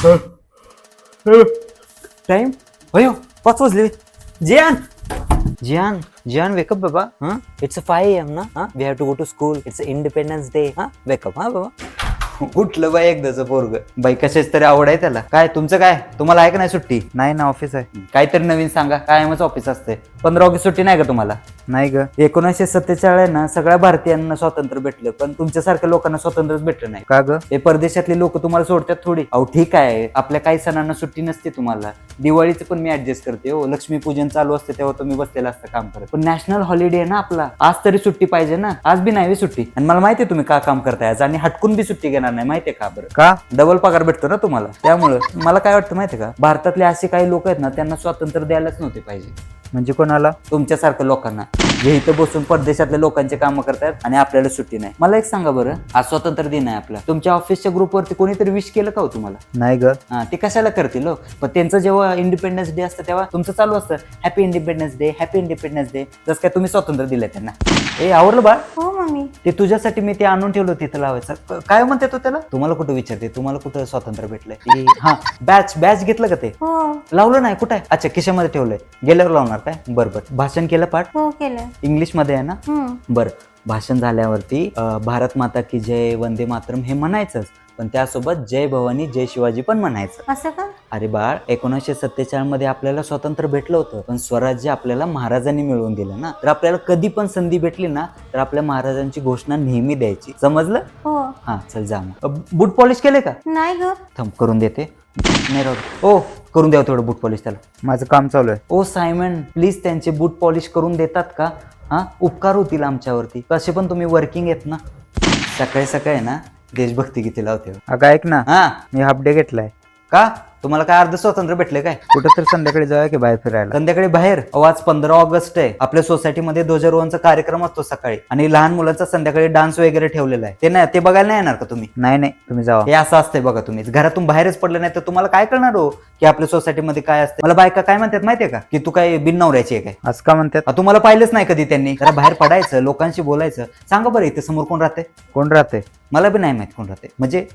Time अयो 5 वाजले. Jiyan wake up बाबा. इट्स 5 AM ना. We have to go to school. It's independence day. Wake up बाबा. उठलं बाई एकदाचं पोरग. बाई कशाच तरी आवड आहे त्याला. काय तुमचं काय? तुम्हाला आहे का नाही सुट्टी? नाही ना, ऑफिस आहे. काहीतरी नवीन सांगा. कायमच ऑफिस असते. 15 ऑगस्ट सुट्टी नाही का तुम्हाला? नाही ग. 1947 ना सगळ्या भारतीयांना स्वातंत्र्य भेटलं, पण तुमच्यासारख्या लोकांना स्वातंत्र्यच भेटलं नाही. का ग? हे परदेशातले लोक तुम्हाला सोडतात थोडी. अहो ठीक आहे, आपल्या काही सणांना सुट्टी नसते तुम्हाला. दिवाळीचं पण मी ऍडजस्ट करते हो. लक्ष्मीपूजन चालू असते तेव्हा तुम्ही बसलेला असता काम करत. पण नॅशनल हॉलिडे आहे ना आपला. आज तरी सुट्टी पाहिजे ना. आज बी नाही सुट्टी. आणि मला माहितीये तुम्ही का काम करताय आज, आणि हटकून बी सुट्टी घेणार नाही. माहितीये का बरं? का? डबल पगार भेटतो ना तुम्हाला. त्यामुळं मला काय वाटतं माहितीये का, भारतातले असे काही लोक आहेत ना, त्यांना स्वातंत्र्य द्यायलाच नव्हते पाहिजे. म्हणजे कोणाला? तुमच्यासारख्या लोकांना, जे इथं बसून परदेशातल्या लोकांचे काम करतात आणि आपल्याला सुट्टी नाही. मला एक सांगा बरं, आज स्वातंत्र्य दिन आहे आपला. तुमच्या ऑफिसच्या ग्रुपवरती कोणीतरी विश केलं का हो तुम्हाला? नाही ग. ते कशाला करतील हो? पण त्यांचं जेव्हा इंडिपेंडन्स डे असतं तेव्हा तुमचं चालू असतं happy independence day, happy independence day. जसं काय तुम्ही स्वातंत्र्य दिलंय त्यांना. आवडलं बा? हो मम्मी. ते तुझ्यासाठी मी ते आणून ठेवलं तिथं लावायचं. काय म्हणते तो त्याला? तुम्हाला कुठं विचारते, तुम्हाला कुठं स्वातंत्र्य भेटलंय? हा, बॅच घेतलं का ते? हो. लावलं नाही? कुठं आहे? अच्छा, खिशामध्ये ठेवलंय. गेल्यावर लावणार काय? बरं. भाषण केलं पाठ? हो केलं. इंग्लिश मध्ये आहे ना? बरं. भाषण झाल्यावरती भारत माता की जय, वंदे मातरम हे म्हणायचंच, पण त्यासोबत जय भवानी जय शिवाजी पण म्हणायचं. असं का? अरे बाळ, 1947 मध्ये आपल्याला स्वातंत्र्य भेटलं होतं, पण स्वराज्य आपल्याला महाराजांनी मिळवून दिलं ना. तर आपल्याला कधी पण संधी भेटली ना, तर आपल्या महाराजांची घोषणा नेहमी द्यायची. समजलं? हो. हा, चल जा मग. बूट पॉलिश केले का? नाही ग. थांब, करून देते. नाही राहू. ओ, करून द्या थोडं बूट पॉलिश त्याला. माझं काम चालू आहे. ओ सायमन, प्लीज त्यांचे बूट पॉलिश करून देतात का? उपकार होतील आमच्यावरती. कसे पण तुम्ही वर्किंग आहेत ना. सकाळी सकाळी ना देशभक्ती गीते लावते. अगं ऐक ना, हा, मी हाफ डे घेतलाय. का? तुम्हाला काय अर्ध स्वातंत्र्य भेटले काय? कुठं तर संध्याकाळी जाऊया की बाहेर फिरायला? संध्याकाळी बाहेर? आज 15 ऑगस्ट आहे. आपल्या सोसायटीमध्ये ध्वजारोहणचा कार्यक्रम असतो सकाळी, आणि लहान मुलांचा संध्याकाळी डान्स वगैरे ठेवलेला आहे. ते बघायला नाही येणार का तुम्ही? नाही, तुम्ही जावा. हे असं असतंय बघा. तुम्ही घरातून बाहेरच पडलं नाही तर तुम्हाला काय करणार हो, की आपल्या सोसायटीमध्ये काय असते. मला बायका काय म्हणतात माहितीये का, की तू काय बिन नवऱ्याची आहे काय? असं का म्हणतात? तुम्हाला पाहिलंच नाही कधी त्यांनी. जरा बाहेर पडायचं, लोकांशी बोलायचं. सांगा बरं, इथे समोर कोण राहते? कोण राहते? मला बी नाही माहित कोण राहते. म्हणजे